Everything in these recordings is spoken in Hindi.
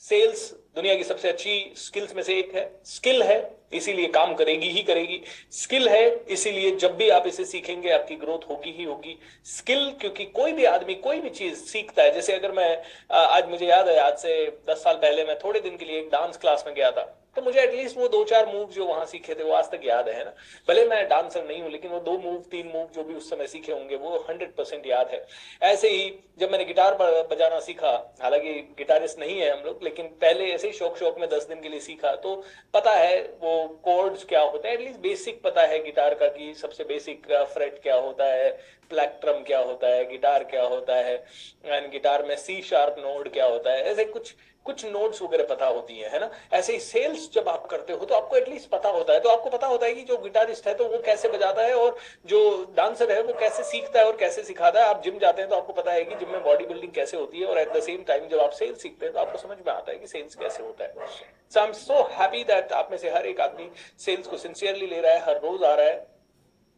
सेल्स दुनिया की सबसे अच्छी स्किल्स में से एक है, स्किल है इसीलिए काम करेगी ही करेगी, स्किल है इसीलिए जब भी आप इसे सीखेंगे आपकी ग्रोथ होगी ही होगी। स्किल, क्योंकि कोई भी आदमी कोई भी चीज सीखता है, जैसे अगर मैं आज मुझे याद है, आज से 10 साल पहले मैं थोड़े दिन के लिए एक डांस क्लास में गया था, तो मुझे एटलीस्ट वो 2-4 मूव जो वहां सीखे थे वो आज तक याद है ना। भले मैं डांसर नहीं हूं, लेकिन वो 2 मूव 3 मूव जो भी उस समय सीखे होंगे वो 100% याद है। ऐसे ही जब मैंने गिटार बजाना सीखा, हालांकि गिटारिस्ट नहीं है हम लोग, लेकिन पहले ऐसे ही शौक शौक में 10 दिन के लिए सीखा, तो पता है वो कॉर्ड्स क्या होते हैं, एटलीस्ट बेसिक पता है गिटार का कि सबसे बेसिक फ्रेट क्या होता है, प्लेक्ट्रम क्या होता है, गिटार क्या होता है, एंड गिटार में सी शार्प नोड क्या होता है, ऐसे कुछ कुछ नोट्स वगैरह पता होती है ना। ऐसे ही सेल्स जब आप करते हो तो आपको एटलीस्ट पता होता है, तो आपको पता होता है कि जो गिटारिस्ट है तो वो कैसे बजाता है, और जो डांसर है वो कैसे सीखता है और कैसे सिखाता है। आप जिम जाते हैं तो आपको पता है कि जिम में बॉडी बिल्डिंग कैसे होती है, और एट द सेम टाइम जब आप सेल्स सीखते हैं तो आपको समझ में आता है कि सेल्स कैसे होता है। So I am so happy that आप में से हर एक आदमी सेल्स को सिंसियरली ले रहा है, हर रोज आ रहा है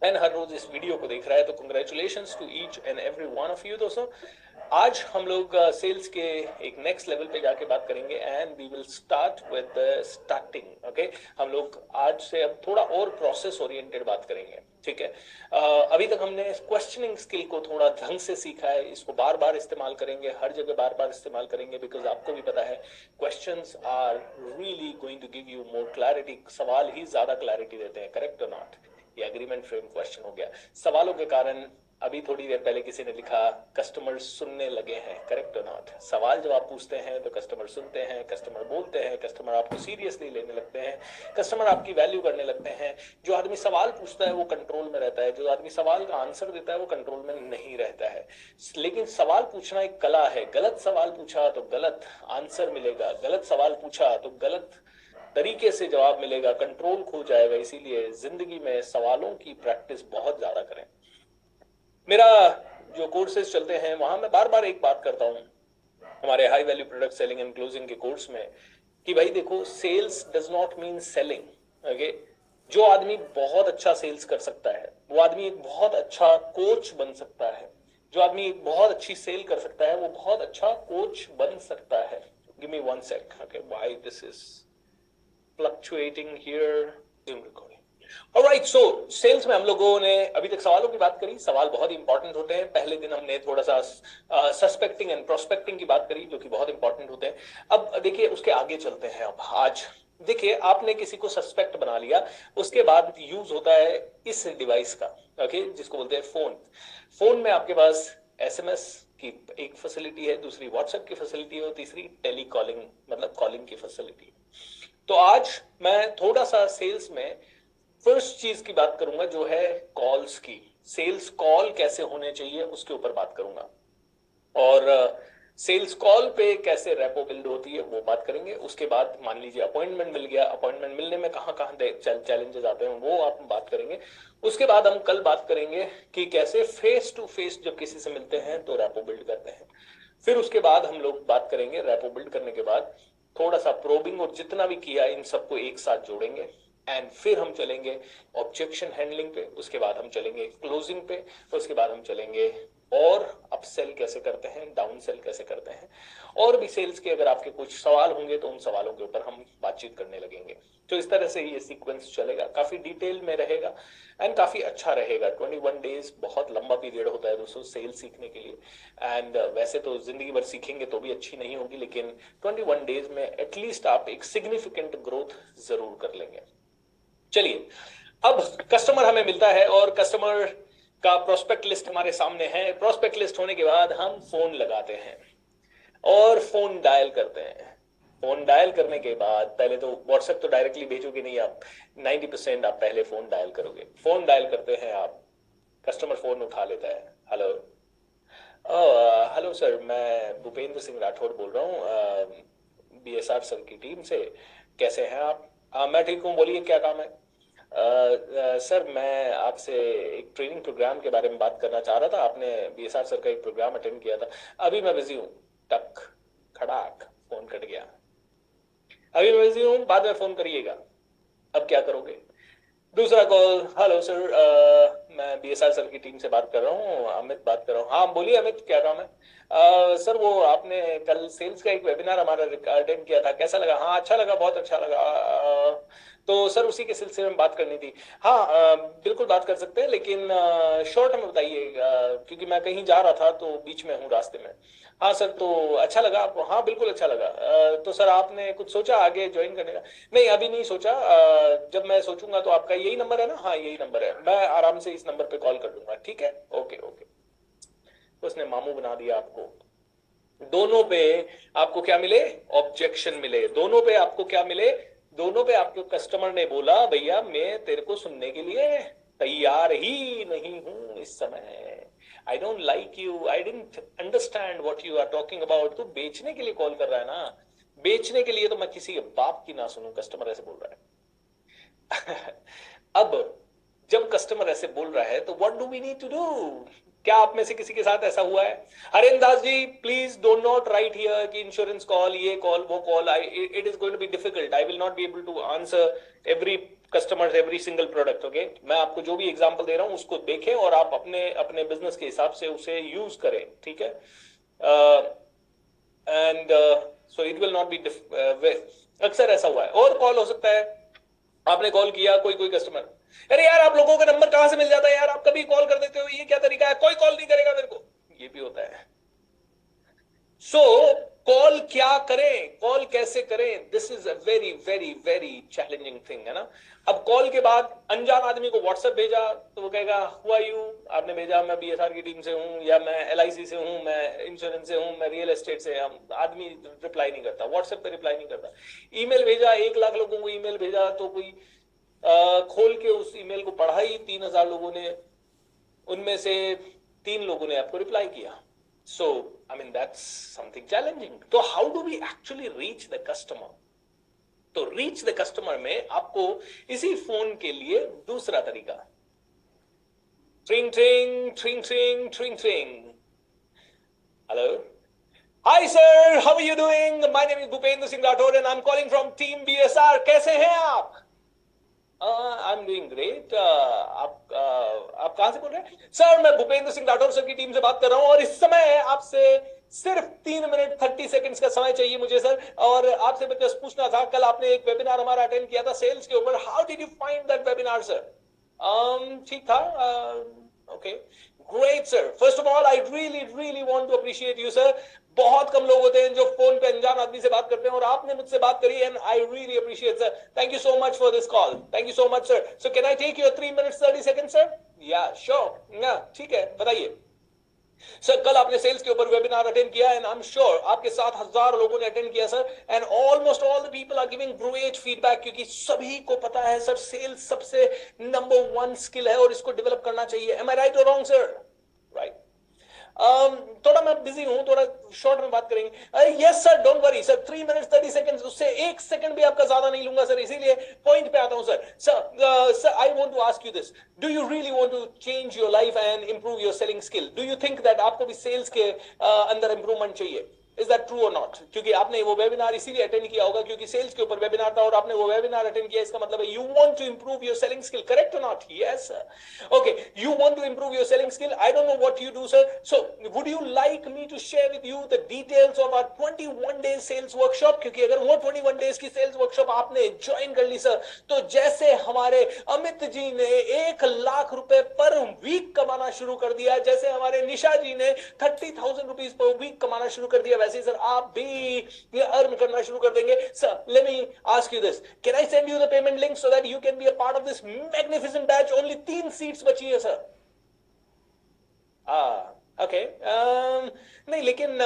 एंड हर रोज इस वीडियो को देख रहा है, तो congratulations to each and every one of you दोस्तों। आज हम लोग सेल्स के एक नेक्स्ट लेवल पे जाके बात करेंगे and we will start with starting. Okay, हम लोग आज से अब थोड़ा और प्रोसेस ओरिएंटेड बात करेंगे, ठीक है। अभी तक हमने क्वेश्चनिंग स्किल को थोड़ा ढंग से सीखा है, इसको बार बार इस्तेमाल करेंगे, हर जगह बार बार इस्तेमाल करेंगे, बिकॉज आपको भी पता है questions are really going to give you more clarity. सवाल ही ज्यादा क्लैरिटी देते हैं, करेक्ट और नॉट। ये एग्रीमेंट फ्रेम क्वेश्चन हो गया। सवालों के कारण अभी थोड़ी देर पहले किसी ने लिखा कस्टमर सुनने लगे हैं, करेक्ट और नॉट। सवाल जब आप पूछते हैं तो कस्टमर सुनते हैं, कस्टमर बोलते हैं, कस्टमर आपको सीरियसली लेने लगते हैं, कस्टमर आपकी वैल्यू करने लगते हैं। जो आदमी सवाल पूछता है वो कंट्रोल में रहता है, जो आदमी सवाल का आंसर देता है वो कंट्रोल में नहीं रहता है। लेकिन सवाल पूछना एक कला है, गलत सवाल पूछा तो गलत आंसर मिलेगा, गलत सवाल पूछा तो गलत तरीके से जवाब मिलेगा, कंट्रोल खो जाएगा। इसीलिए जिंदगी में सवालों की प्रैक्टिस बहुत ज्यादा करें। मेरा जो कोर्सेज चलते हैं वहां मैं बार बार एक बात करता हूं, हमारे high value product selling and closing के कोर्स में, कि भाई देखो, sales does not mean selling. Okay, जो आदमी बहुत अच्छा सेल्स कर सकता है वो आदमी एक बहुत अच्छा कोच बन सकता है, जो आदमी एक बहुत अच्छी सेल कर सकता है वो बहुत अच्छा कोच बन सकता है। Give me 1 sec। Okay, why this is fluctuating here, recording. Alright, so sales में हम लोगों ने अभी तक सवालों की बात करी। सवाल बहुत इंपॉर्टेंट होते हैं। पहले दिन हमने थोड़ा सा सस्पेक्टिंग एंड प्रोस्पेक्टिंग की बात करी, जो कि बहुत इंपॉर्टेंट होते हैं। अब देखिए उसके आगे चलते हैं। अब आज देखिए, आपने किसी को सस्पेक्ट बना लिया, उसके बाद यूज होता है इस डिवाइस का, ओके, जिसको बोलते हैं फोन। फोन में आपके पास एसएमएस की एक फैसिलिटी है, दूसरी व्हाट्सएप की फैसिलिटी है, और तीसरी टेली कॉलिंग मतलब कॉलिंग की फैसिलिटी। तो आज मैं थोड़ा सा सेल्स में फर्स्ट चीज की बात करूंगा, जो है कॉल्स की। सेल्स कॉल कैसे होने चाहिए उसके ऊपर बात करूंगा, और सेल्स कॉल पे कैसे रेपो बिल्ड होती है वो बात करेंगे। उसके बाद मान लीजिए अपॉइंटमेंट मिल गया, अपॉइंटमेंट मिलने में कहाँ कहाँ चैलेंजेस आते हैं वो आप बात करेंगे। उसके बाद हम कल बात करेंगे कि कैसे फेस टू फेस जब किसी से मिलते हैं तो रेपो बिल्ड करते हैं। फिर उसके बाद हम लोग बात करेंगे, रेपो बिल्ड करने के बाद थोड़ा सा प्रोबिंग, और जितना भी किया इन सबको एक साथ जोड़ेंगे, एंड फिर हम चलेंगे ऑब्जेक्शन हैंडलिंग पे, उसके बाद हम चलेंगे क्लोजिंग पे, उसके बाद हम चलेंगे और अपसेल कैसे करते हैं, डाउन सेल कैसे करते हैं, और भी सेल्स के अगर आपके कुछ सवाल होंगे तो उन सवालों के ऊपर हम बातचीत करने लगेंगे। तो इस तरह से ये सीक्वेंस चलेगा, काफी डिटेल में रहेगा एंड काफी अच्छा रहेगा। 21 डेज बहुत लंबा पीरियड होता है दोस्तों सेल्स सीखने के लिए, एंड वैसे तो जिंदगी भर सीखेंगे तो भी अच्छी नहीं होगी, लेकिन 21 डेज में एटलीस्ट आप एक सिग्निफिकेंट ग्रोथ जरूर कर लेंगे। चलिए, अब कस्टमर हमें मिलता है और कस्टमर का प्रोस्पेक्ट लिस्ट हमारे सामने है। प्रोस्पेक्ट लिस्ट होने के बाद हम फोन लगाते हैं और फोन डायल करते हैं। फोन डायल करने के बाद पहले तो व्हाट्सएप तो डायरेक्टली भेजोगे नहीं आप, 90% आप पहले फोन डायल करोगे। फोन डायल करते हैं आप, कस्टमर फोन उठा लेता है। हेलो, हेलो सर, मैं भूपेंद्र सिंह राठौड़ बोल रहा हूँ बीएसआर सर की टीम से। कैसे हैं आप? मैं ठीक हूँ, बोलिए क्या काम है? सर, मैं आपसे एक ट्रेनिंग प्रोग्राम के बारे में बात करना चाह रहा था। आपने बीएसआर सर का एक प्रोग्राम अटेंड किया था। अभी मैं बिजी हूँ। टक, खड़ाक, फोन कट गया। अभी मैं बिजी हूँ, बाद में फोन करिएगा। अब क्या करोगे? दूसरा कॉल, हेलो सर, मैं बीएसआर सर की टीम से बात कर रहा हूँ, अमित बात कर रहा हूँ। हाँ बोलिए अमित, क्या काम है? सर वो आपने कल सेल्स का एक वेबिनार हमारा अटेंड किया था, कैसा लगा? हाँ अच्छा लगा, बहुत अच्छा लगा। तो सर उसी के सिलसिले में बात करनी थी। हाँ बिल्कुल बात कर सकते हैं, लेकिन शॉर्ट में बताइए, क्योंकि मैं कहीं जा रहा था तो बीच में हूँ रास्ते में। हाँ सर, तो अच्छा लगा आपको? हाँ बिल्कुल अच्छा लगा। तो सर आपने कुछ सोचा आगे ज्वाइन करने का? नहीं अभी नहीं सोचा, जब मैं सोचूंगा तो आपका यही नंबर है ना? हाँ यही नंबर है, मैं आराम से इस नंबर पे कॉल कर लूंगा, ठीक है? Okay okay. उसने मामू बना दिया आपको। दोनों पे आपको क्या मिले? ऑब्जेक्शन मिले। दोनों पे आपको क्या मिले? दोनों पे आपके कस्टमर ने बोला भैया मैं तेरे को सुनने के लिए तैयार ही नहीं हूं इस समय, I don't like you, I didn't understand what you are talking about. तू बेचने के लिए कॉल कर रहा है ना? बेचने के लिए तो मैं किसी के बाप की ना सुनूं, कस्टमर ऐसे बोल रहा है। अब जब कस्टमर ऐसे बोल रहा है तो what do we need to do? क्या आप में से किसी के साथ ऐसा हुआ है? Haren Das ji please do not write here कि इंश्योरेंस कॉल, ये कॉल, वो call. I it is going to be difficult, I will not be able to answer every customer every single product. Okay, मैं आपको जो भी एग्जांपल दे रहा हूं उसको देखें और आप अपने अपने बिजनेस के हिसाब से उसे यूज करें, ठीक है? And so it will not B अक्सर ऐसा हुआ है। और कॉल हो सकता है, आपने कॉल किया, कोई कोई कस्टमर, अरे यार आप लोगों का नंबर कहां से मिल जाता है यार, आप कभी कॉल कर देते हो, ये क्या तरीका है, कोई कॉल नहीं करेगा मेरे को, ये भी होता है। सो कॉल क्या करें, कॉल कैसे करें, this is a very very very challenging thing, है ना? अब कॉल के बाद अनजान आदमी को व्हाट्सएप भेजा तो वो कहेगा हु आर यू, आपने भेजा मैं बीएसआर की टीम से हूं, या मैं एलआईसी से हूं, मैं इंश्योरेंस से हूं, मैं रियल एस्टेट से। हम आदमी रिप्लाई नहीं करता, व्हाट्सएप पे रिप्लाई नहीं करता। ईमेल भेजा, 1 लाख लोगों को ईमेल भेजा तो कोई खोल के उस ईमेल को पढ़ा ही 3,000 लोगों ने, उनमें से 3 लोगों ने आपको रिप्लाई किया। So I mean that's something challenging. तो how do we actually reach the customer? तो रीच द कस्टमर में आपको इसी फोन के लिए दूसरा तरीका, ट्रिंग ट्रिंग ट्रिंग ट्रिंग ट्रिंग ट्रिंग। Hello, hi sir, how are you doing? My name is Bhupendra Singh Rathore and I am calling from team BSR. कैसे हैं आप? आई एम डूइंग ग्रेट। आप कहां से बोल रहे हैं? सर मैं भूपेंद्र सिंह राठौर सर की टीम से बात कर रहा हूं और इस समय आपसे सिर्फ 3 मिनट 30 सेकंड्स का समय चाहिए मुझे सर। और आपसे मैं जस्ट पूछना था, कल आपने एक वेबिनार हमारा अटेंड किया था सेल्स के ऊपर, how did you find that webinar sir? ठीक था। Okay, great sir. First of all I really really want to appreciate you sir. बहुत कम लोग होते हैं जो फोन पे अनजान आदमी से बात करते हैं और आपने मुझसे बात करी and I really appreciate sir. Thank you so much for this call, thank you so much sir. So can I take your 3 minutes 30 seconds sir? Yeah sure, yeah ठीक है, बताइए सर। कल आपने सेल्स के ऊपर वेबिनार अटेंड किया एंड आई एम श्योर आपके साथ 1,000 लोगों ने अटेंड किया sir, and almost all the people are giving great feedback, क्योंकि सभी को पता है सर सेल्स सबसे नंबर 1 स्किल है और इसको डेवलप करना चाहिए। एम आई राइट और रॉन्ग सर? राइट। थोड़ा मैं बिजी हूं, थोड़ा शॉर्ट में बात करेंगे। Yes sir, don't worry sir, 3 minutes 30 seconds, उससे 1 सेकंड भी आपका ज्यादा नहीं लूंगा सर, इसीलिए पॉइंट पे आता हूं सर। Sir I want to ask you this, do you really want to change your life and improve your selling skill? Do you think that आपको भी सेल्स के अंदर इंप्रूवमेंट चाहिए? इज दैट ट्रू और नॉट? क्योंकि आपने वो वेबिनार इसीलिए अटेंड किया होगा क्योंकि सेल्स के ऊपर वेबिनार था और आपने वो वेबिनार अटेंड किया, इसका मतलब है you want to improve your selling skill, correct or not? Yes sir. Okay, you want to improve your selling skill. I don't know what you do sir, so would you like me to share with you the details of our 21 days sales workshop? क्योंकि अगर वो 21 days की सेल्स वर्कशॉप आपने ज्वाइन कर ली सर, तो जैसे हमारे अमित जी ने 1 लाख रुपए पर वीक कमाना शुरू कर दिया, जैसे हमारे निशा जी ने 30,000 रुपीज पर वीक कमाना शुरू कर दिया, वैसे ही सर आप भी अर्न करना शुरू कर देंगे sir. Let me ask you this, can I send you the payment link so that you can be a part of this magnificent batch? Only 3 seats बची है सर। ओके, नहीं लेकिन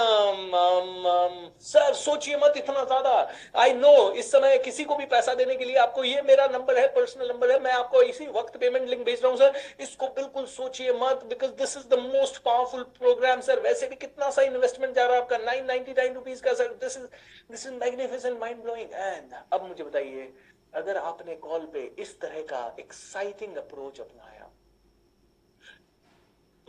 सर सोचिए मत इतना ज्यादा। आई नो इस समय किसी को भी पैसा देने के लिए आपको, ये मेरा नंबर है, पर्सनल नंबर है, मैं आपको इसी वक्त पेमेंट लिंक भेज रहा हूं सर, इसको बिल्कुल सोचिए मत, because this is the most powerful programme sir. वैसे भी कितना सा इन्वेस्टमेंट जा रहा है आपका, 999 रुपीज का sir. This is magnificent, mind blowing. And अब मुझे बताइए, अगर आपने कॉल पे इस तरह का एक्साइटिंग अप्रोच अपनाया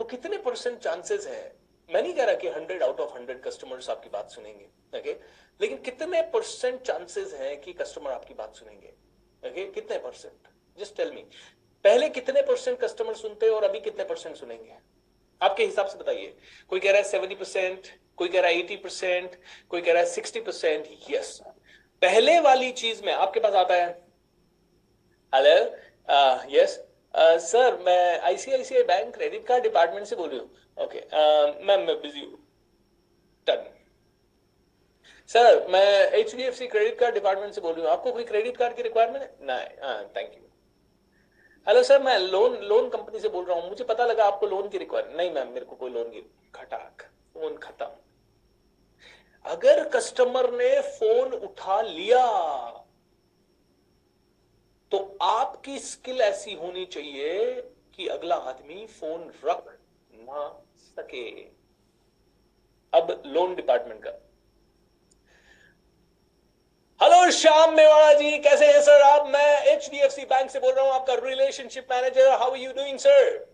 तो कितने परसेंट चांसेस है, मैं नहीं कह रहा कि 100 आउट ऑफ 100 कस्टमर्स आपकी बात सुनेंगे, ओके, लेकिन कितने परसेंट चांसेस हैं कि कस्टमर आपकी बात सुनेंगे? ओके, कितने परसेंट? Just tell me. पहले कितने परसेंट कस्टमर सुनते और अभी कितने परसेंट सुनेंगे आपके हिसाब से बताइए? कोई कह रहा है 70%, कोई कह रहा है 80%, कोई कह रहा है 60%। यस, पहले वाली चीज में आपके पास आता है, हेलो, यस सर, मैं ICICI bank credit card department से बोल रही हूँ। ओके मैम, मैं बिजी हूँ। डन। सर, मैं एचडीएफसी क्रेडिट कार्ड डिपार्टमेंट से बोल रही हूँ, आपको कोई क्रेडिट कार्ड की रिक्वायरमेंट है? नहीं, थैंक यू। हेलो सर, मैं लोन लोन कंपनी से बोल रहा हूँ, मुझे पता लगा आपको लोन की रिक्वायरमेंट। नहीं मैम, मेरे को कोई लोन की। खटाक, फोन खत्म। अगर कस्टमर ने फोन उठा लिया तो आपकी स्किल ऐसी होनी चाहिए कि अगला आदमी फोन रख ना सके। अब लोन डिपार्टमेंट का, हेलो श्याम मेवाड़ा जी, कैसे हैं सर आप? मैं एचडीएफसी बैंक से बोल रहा हूं, आपका relationship manager. How are you doing sir?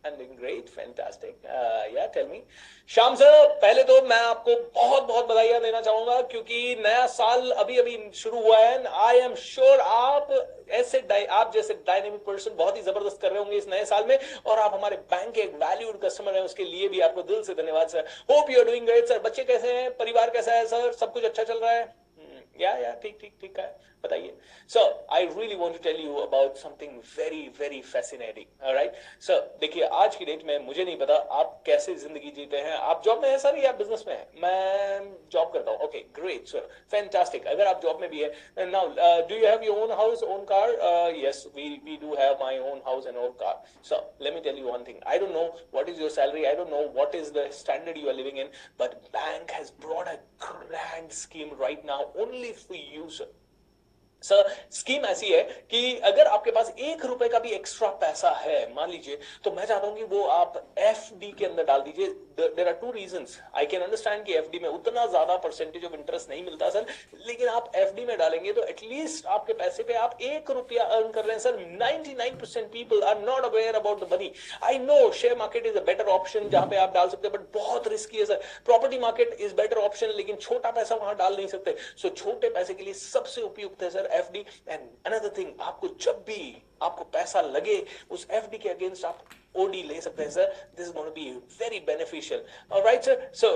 I'm doing great, fantastic. Yeah, tell me. Shyam sir, पहले तो मैं आपको बहुत बहुत बधाइयां देना चाहूंगा क्योंकि नया साल अभी अभी शुरू हुआ है। आई एम श्योर आप आप जैसे डायनेमिक पर्सन बहुत ही जबरदस्त कर रहे होंगे इस नए साल में, और आप हमारे बैंक के एक वैल्यूड कस्टमर हैं, उसके लिए भी आपको दिल से धन्यवाद sir. Hope you are doing great sir. बच्चे कैसे हैं? परिवार कैसा है सर? सब कुछ अच्छा चल रहा है? या ठीक ठीक ठीक है, बताइए। So I really want to tell you about something very very fascinating. Alright sir, देखिए आज की डेट में मुझे नहीं पता आप कैसे जिंदगी जीते हैं। आप जॉब में है सर या बिजनेस में है? मैं जॉब करता हूँ। Okay great sir, fantastic. अगर आप जॉब में भी है, now do you have your own house, own car? Yes, we do have my own house and own car. So let me tell you one thing, I don't know what is your salary, I don't know what is the standard you are living in, but bank has brought a grand scheme right now only for you sir। Sir scheme ऐसी है कि अगर आपके पास 1 रुपए का भी एक्स्ट्रा पैसा है, मान लीजिए, तो मैं चाहता हूं कि वो आप एफडी के अंदर डाल दीजिए। There are two reasons. I can understand कि एफडी में उतना ज्यादा परसेंटेज ऑफ इंटरेस्ट नहीं मिलता सर, लेकिन आप एफडी में डालेंगे तो एटलीस्ट आपके पैसे पे आप 1 रुपया अर्न कर रहे हैं sir. 99% people are not aware about the money. I know share market is a better option जहां पे आप डाल सकते हैं, बट बहुत रिस्की है sir. Property market is better option, लेकिन छोटा पैसा वहां डाल नहीं सकते। सो छोटे पैसे के लिए सबसे उपयुक्त है sir FD. And another thing, आपको जब भी आपको पैसा लगे उस एफडी के अगेंस्ट आप ओडी ले सकते हैं sir. This is going to be very beneficial. Alright sir, so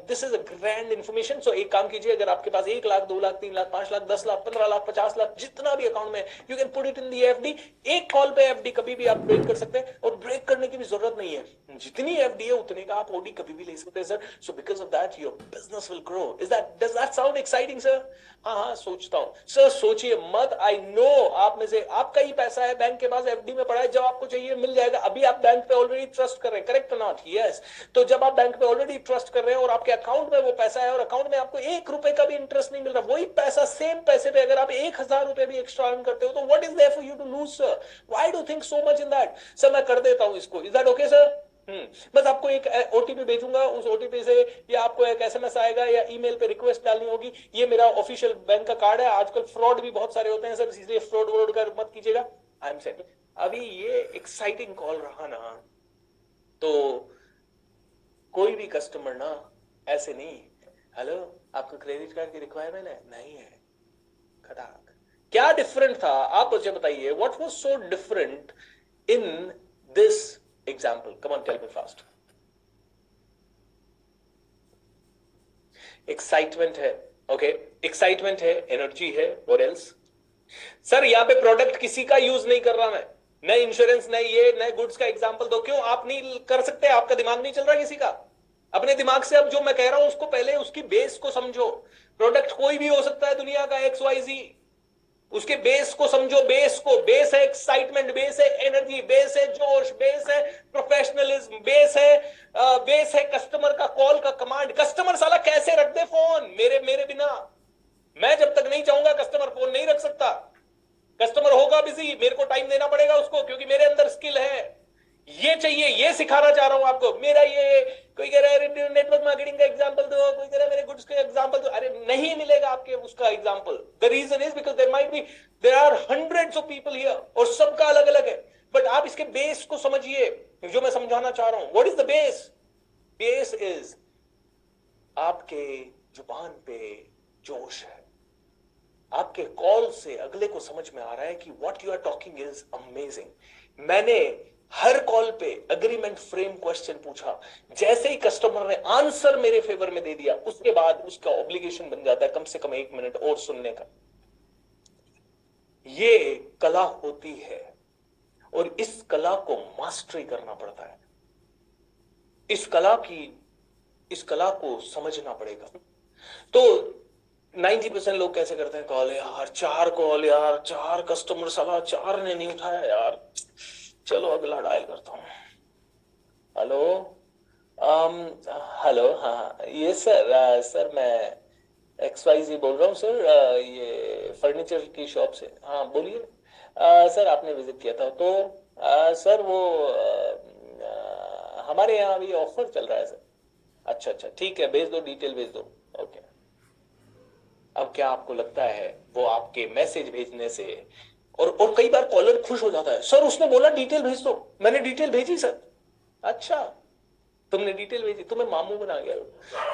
this is a grand information. So एक काम कीजिए, अगर आपके पास 1 लाख, 2 लाख, 3 लाख, 5 लाख, 10 लाख, 15 लाख, 50 लाख, जितना भी अकाउंट में, you can put it in the FD. एक कॉल पे एफडी कभी भी आप ब्रेक कर सकते हैं, और ब्रेक करने की भी जरूरत नहीं है। जितनी एफडी है उतने का आप ओडी कभी भी ले सकते हैं sir. So because of that your business will grow. Does that sound exciting sir? हाँ, सोचता हूं सर। सोचिए मत, आई नो आप में से आपका ही पैसा है बैंक के पास एफडी में पड़ा है, जब आपको चाहिए मिल जाएगा। अभी आप बैंक पे ऑलरेडी ट्रस्ट कर रहे हैं, करेक्ट नॉट? यस। तो जब आप बैंक पे ऑलरेडी ट्रस्ट कर रहे हैं और आपके अकाउंट में वो पैसा है, और अकाउंट में आपको 1 रुपए का भी इंटरेस्ट नहीं मिल रहा, वही पैसा सेम पैसे पे अगर आप 1000 रुपए भी एक्स्ट्रा अर्न करते हो, तो what is there for you to lose sir? Why do think so much in that? Sir मैं कर देता हूं इसको, इज दैट ओके सर? बस आपको एक ओटीपी भेजूंगा, उस ओटीपी से या आपको एक एसएमएस आएगा या ईमेल पे रिक्वेस्ट डालनी होगी। ये मेरा ऑफिशियल बैंक का कार्ड है। आजकल फ्रॉड भी बहुत सारे होते हैं सर, इसलिए फ्रॉड वर्ड कर मत कीजिएगा। I am set. अभी ये एक्साइटिंग कॉल रहा ना, तो कोई भी कस्टमर ना ऐसे नहीं, हेलो आपको क्रेडिट कार्ड की रिक्वायरमेंट है? नहीं है। खटाक। क्या डिफरेंट था आप मुझे बताइए, what was so different in this example? Come on tell me fast. Excitement है, ओके, एक्साइटमेंट है, एनर्जी है, व्हाट एल्स? सर यहां पे प्रोडक्ट किसी का यूज नहीं कर रहा मैं, नए इंश्योरेंस, नए ये नए गुड्स का एग्जांपल दो। क्यों आप नहीं कर सकते? आपका दिमाग नहीं चल रहा किसी का? अपने दिमाग से अब जो मैं कह रहा हूं उसको पहले उसकी बेस को समझो। प्रोडक्ट कोई भी हो सकता है दुनिया का, एक्स वाई जी। उसके बेस को समझो। बेस को, बेस है एक्साइटमेंट, बेस है एनर्जी, बेस है जोश, बेस है प्रोफेशनलिज्म, बेस है कस्टमर का कॉल का कमांड। कस्टमर साला कैसे रख दे फोन मेरे मेरे बिना? मैं जब तक नहीं चाहूंगा कस्टमर फोन नहीं रख सकता। कस्टमर होगा बिजी, मेरे को टाइम देना पड़ेगा उसको, क्योंकि मेरे अंदर स्किल है। ये चाहिए, ये सिखाना चाह रहा हूं आपको। मेरा ये, कोई कह रहा है नेटवर्क मार्केटिंग का एग्जांपल दो, कोई कह रहा है मेरे गुड्स का एग्जांपल दो। अरे नहीं मिलेगा आपके उसका example. The reason is because there are hundreds of people here, और सबका अलग अलग है। बट आप इसके बेस को समझिए जो मैं समझाना चाह रहा हूं। What is the base? Base is आपके जुबान पे जोश है। आपके कॉल से अगले को समझ में आ रहा है कि what you are talking is amazing. मैंने हर कॉल पे अग्रीमेंट फ्रेम क्वेश्चन पूछा, जैसे ही कस्टमर ने आंसर मेरे फेवर में दे दिया उसके बाद उसका ऑब्लिगेशन बन जाता है कम से कम 1 मिनट और सुनने का। ये कला होती है और इस कला को मास्टरी करना पड़ता है। इस कला को समझना पड़ेगा। तो 90% लोग कैसे करते हैं, कॉल यार, 4 कॉल यार, 4 कस्टमर, साला 4 ने नहीं उठाया यार, चलो अगला डायल करता हूँ। हेलो, हेलो, हाँ ये सर, सर मैं XYZ बोल रहा हूँ सर, ये फर्नीचर की शॉप से। हाँ बोलिए। सर आपने विजिट किया था तो सर वो हमारे यहाँ अभी ऑफर चल रहा है सर। अच्छा अच्छा ठीक है, भेज दो, डिटेल भेज दो। ओके। अब क्या आपको लगता है वो आपके मैसेज भेजने से, और कई बार कॉलर खुश हो जाता है, सर उसने बोला डिटेल भेज दो, मैंने डिटेल भेजी सर। अच्छा, तुमने डिटेल भेजी, तुम्हें मामू बना गया वो,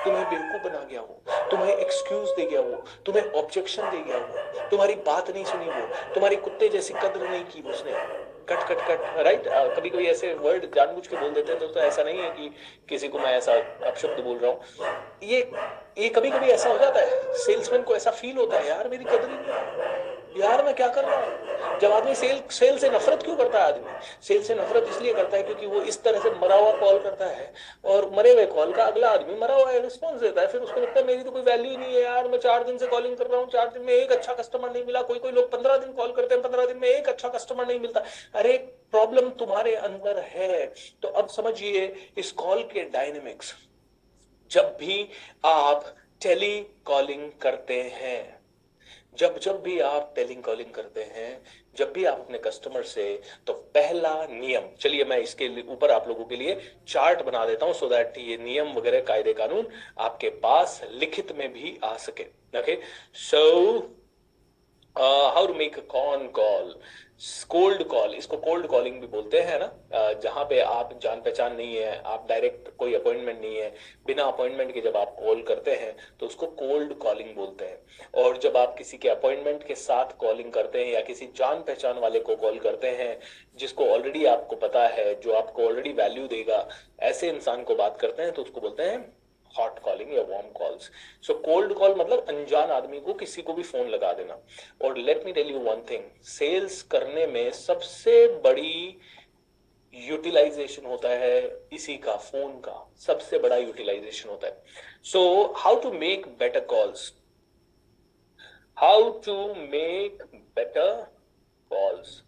तुम्हें बेवकूफ बना गया वो, तुम्हें एक्सक्यूज दे गया वो, तुम्हें ऑब्जेक्शन दे गया वो, तुम्हारी बात नहीं सुनी वो, तुम्हारी कुत्ते जैसी कद्र नहीं की उसने। Cut cut cut, right. कभी कभी ऐसे वर्ड जानबूझ के बोल देते हैं, तो ऐसा नहीं है कि किसी को मैं ऐसा अपशब्द बोल रहा हूँ। ये कभी कभी ऐसा हो जाता है, सेल्समैन को ऐसा फील होता है, यार मेरी कद्र ही नहीं, यार मैं क्या कर रहा हूँ। जब आदमी सेल से नफरत क्यों करता है, आदमी सेल से नफरत इसलिए करता है क्योंकि वो इस तरह से मरा हुआ कॉल करता है, और मरे हुए कॉल का अगला आदमी मरा हुआ रिस्पॉन्स देता है, फिर उसको लगता है मेरी तो कोई वैल्यू ही नहीं है यार, मैं 4 दिन से कॉलिंग कर रहा हूँ, 4 दिन में एक अच्छा कस्टमर नहीं मिला। कोई कोई लोग 15 दिन कॉल करते हैं, 15 दिन में एक अच्छा कस्टमर नहीं मिलता। अरे प्रॉब्लम तुम्हारे अंदर है। तो अब समझिए इस कॉल के डायनेमिक्स। जब भी आप टेली कॉलिंग करते हैं, जब जब भी आप टेलिंग कॉलिंग करते हैं, जब भी आप अपने कस्टमर से, तो पहला नियम, चलिए मैं इसके ऊपर आप लोगों के लिए चार्ट बना देता हूं, सो दैट ये नियम वगैरह कायदे कानून आपके पास लिखित में भी आ सके। Okay, so how to make a con call. Cold call, इसको कोल्ड कॉलिंग भी बोलते हैं ना, जहां पे आप जान पहचान नहीं है, आप डायरेक्ट कोई अपॉइंटमेंट नहीं है, बिना अपॉइंटमेंट के जब आप कॉल करते हैं तो उसको कोल्ड कॉलिंग बोलते हैं। और जब आप किसी के अपॉइंटमेंट के साथ कॉलिंग करते हैं या किसी जान पहचान वाले को कॉल करते हैं, जिसको ऑलरेडी आपको पता है, जो आपको ऑलरेडी वैल्यू देगा, ऐसे इंसान को बात करते हैं, तो उसको बोलते हैं हॉट कॉलिंग या warm calls. So cold call मतलब अनजान आदमी को किसी को भी फोन लगा देना। और let me tell you one thing, sales करने में सबसे बड़ी यूटिलाइजेशन होता है इसी का, फोन का सबसे बड़ा यूटिलाइजेशन होता है। So how to make better calls, how to make better calls.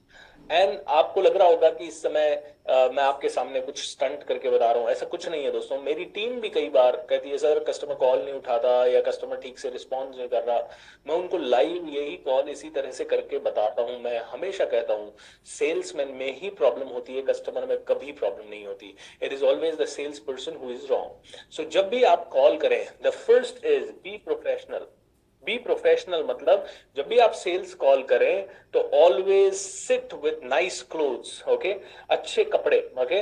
And आपको लग रहा होगा कि इस समय मैं आपके सामने कुछ स्टंट करके बता रहा हूं, ऐसा कुछ नहीं है दोस्तों। मेरी टीम भी कई बार कहती है सर कस्टमर कॉल नहीं उठाता या कस्टमर ठीक से रिस्पॉन्स नहीं कर रहा। मैं उनको लाइव यही कॉल इसी तरह से करके बताता हूं। मैं हमेशा कहता हूं सेल्समैन में ही प्रॉब्लम होती है, कस्टमर में कभी प्रॉब्लम नहीं होती। It is always the sales person who is wrong. So जब भी आप कॉल करें, the first is be professional. Be professional मतलब जब भी आप सेल्स कॉल करें तो always sit with nice clothes. Okay, अच्छे कपड़े। ओके,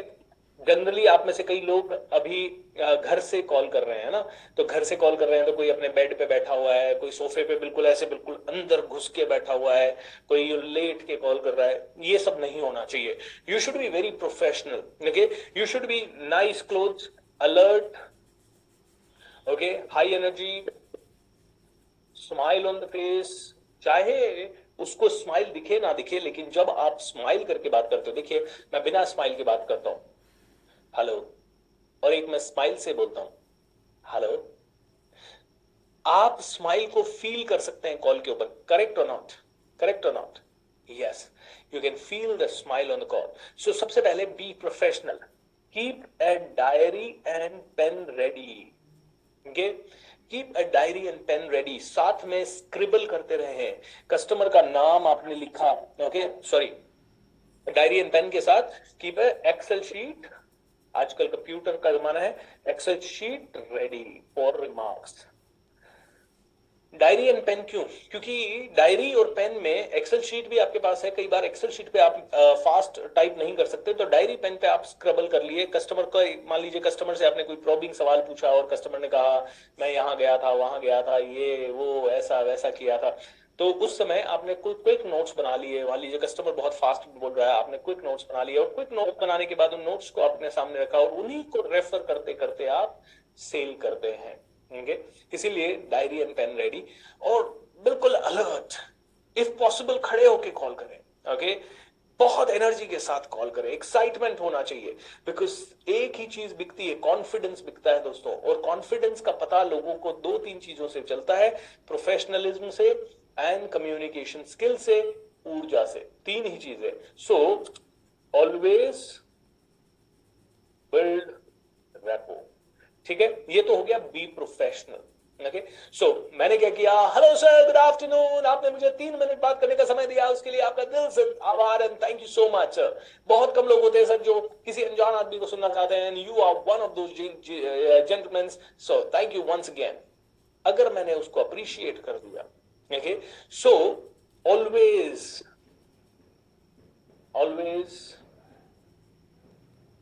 जनरली आप में से कई लोग अभी घर से कॉल कर रहे हैं ना, तो घर से कॉल कर रहे हैं तो कोई अपने बेड पे बैठा हुआ है, कोई सोफे पे बिल्कुल ऐसे बिल्कुल अंदर घुस के बैठा हुआ है, कोई लेट के कॉल कर रहा है। ये सब नहीं होना चाहिए। You should be very professional. Okay, you should be nice clothes, alert, okay, high energy, smile on the face. चाहे उसको स्माइल दिखे ना दिखे, लेकिन जब आप स्माइल करके बात करते हो, देखिए मैं बिना स्माइल के बात करता हूं, हेलो, और एक मैं स्माइल से बोलता हूं, हेलो। आप स्माइल को फील कर सकते हैं कॉल के ऊपर, correct or not, correct or not, yes, you can feel the smile on the call. So सबसे पहले be professional, keep a diary and pen ready. Okay, keep a diary and pen ready, साथ में स्क्रिबल करते रहे। कस्टमर का नाम आपने लिखा, okay, sorry, diary and pen के साथ कीप अ एक्सेल शीट, आजकल कंप्यूटर का जमाना है, Excel sheet ready for remarks. Diary and pen क्यों? क्योंकि डायरी और पेन में, एक्सेल शीट भी आपके पास है, कई बार एक्सेल शीट पे आप फास्ट टाइप नहीं कर सकते, तो डायरी पेन पे आप स्क्रबल कर लिए। कस्टमर का, मान लीजिए कस्टमर से आपने कोई प्रॉबिंग सवाल पूछा और कस्टमर ने कहा मैं यहाँ गया था, वहां गया था, ये वो ऐसा वैसा किया था, तो उस समय आपने कोई क्विक नोट्स बना लिए, मान लीजिए कस्टमर बहुत फास्ट बोल रहा है, आपने क्विक नोट्स बना लिए और क्विक नोट बनाने के बाद उन नोट्स को अपने सामने रखा और उन्हीं को रेफर करते करते आप सेल करते हैं। ओके, इसीलिए डायरी एंड पेन रेडी और बिल्कुल अलर्ट, इफ पॉसिबल खड़े होके कॉल करें। ओके, बहुत एनर्जी के साथ कॉल करें, एक्साइटमेंट होना चाहिए, बिकॉज एक ही चीज बिकती है, कॉन्फिडेंस बिकता है दोस्तों। और कॉन्फिडेंस का पता लोगों को दो तीन चीजों से चलता है, प्रोफेशनलिज्म से एंड कम्युनिकेशन स्किल से, ऊर्जा से, तीन ही चीजें। So always build rapport. ठीक है, ये तो हो गया बी प्रोफेशनल। ओके, सो मैंने क्या किया, हेलो सर, गुड आफ्टरनून, आपने मुझे 3 मिनट बात करने का समय दिया, उसके लिए आपका दिल से आभार and thank you so much sir. बहुत कम लोग होते हैं सर जो किसी अनजान आदमी को सुनना चाहते हैं, and you are one of those gentleman, so thank you once again. अगर मैंने उसको अप्रिशिएट कर दिया, okay, so always always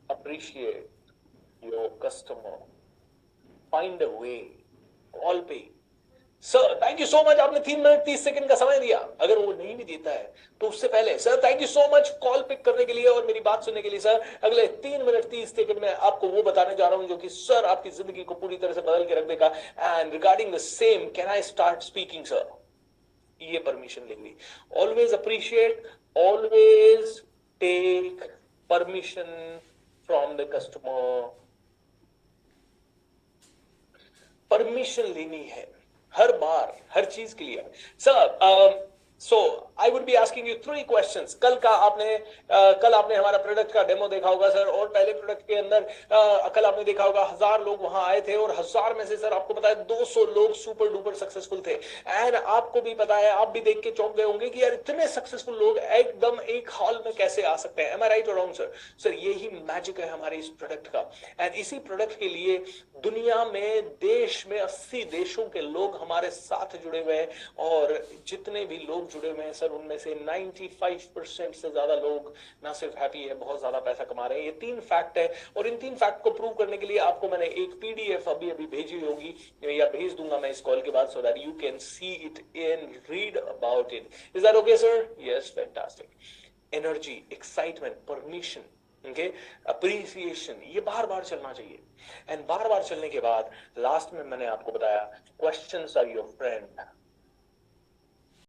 appreciate your customer, find a way, call पे, sir thank you so much, आपने 3 मिनट 30 सेकंड का समय दिया। अगर वो नहीं भी देता है तो उससे पहले sir thank you so much call pick करने के लिए और मेरी बात सुनने के लिए। सर अगले 3 मिनट 30 सेकंड में आपको वो बताने जा रहा हूं जो कि सर आपकी जिंदगी को पूरी तरह से बदल के रख देगा, and regarding the same can I start speaking sir. ये परमिशन लेंगी। Always appreciate, always take permission from the customer. Permission लेनी है हर बार, हर चीज के लिए। Sir so I would be asking you 3 questions. कल आपने हमारा प्रोडक्ट का डेमो देखा होगा सर, और पहले प्रोडक्ट के अंदर कल आपने देखा होगा 1000 लोग वहां आए थे, और 1000 में से सर आपको पता है 200 लोग सुपर डुपर सक्सेसफुल थे। एंड आपको भी पता है, आप भी देख के चौंक गए होंगे कि यार इतने सक्सेसफुल लोग एकदम एक हॉल में कैसे आ सकते हैं। एम आई राइट और रॉन्ग सर? सर यही मैजिक है हमारे इस प्रोडक्ट का। एंड इसी प्रोडक्ट के लिए दुनिया में, देश में 80 देशों के लोग हमारे साथ जुड़े हुए हैं, और जितने भी लोग जुड़े हुए हैं सर उनमें से 95% से ज्यादा लोग ना सिर्फ हैप्पी है, बहुत ज्यादा पैसा कमा रहे हैं। ये 3 फैक्ट है, और इन 3 फैक्ट को प्रूव करने के लिए आपको मैंने एक पीडीएफ अभी भेजी होगी, या भेज दूंगा मैं इस कॉल के बाद, so that you can see it and read about it. Is that okay sir? Yes, fantastic. Energy, excitement, permission, okay, appreciation, ये बार बार चलना चाहिए। एंड बार बार चलने के बाद लास्ट में मैंने आपको बताया क्वेश्चंस आर योर फ्रेंड।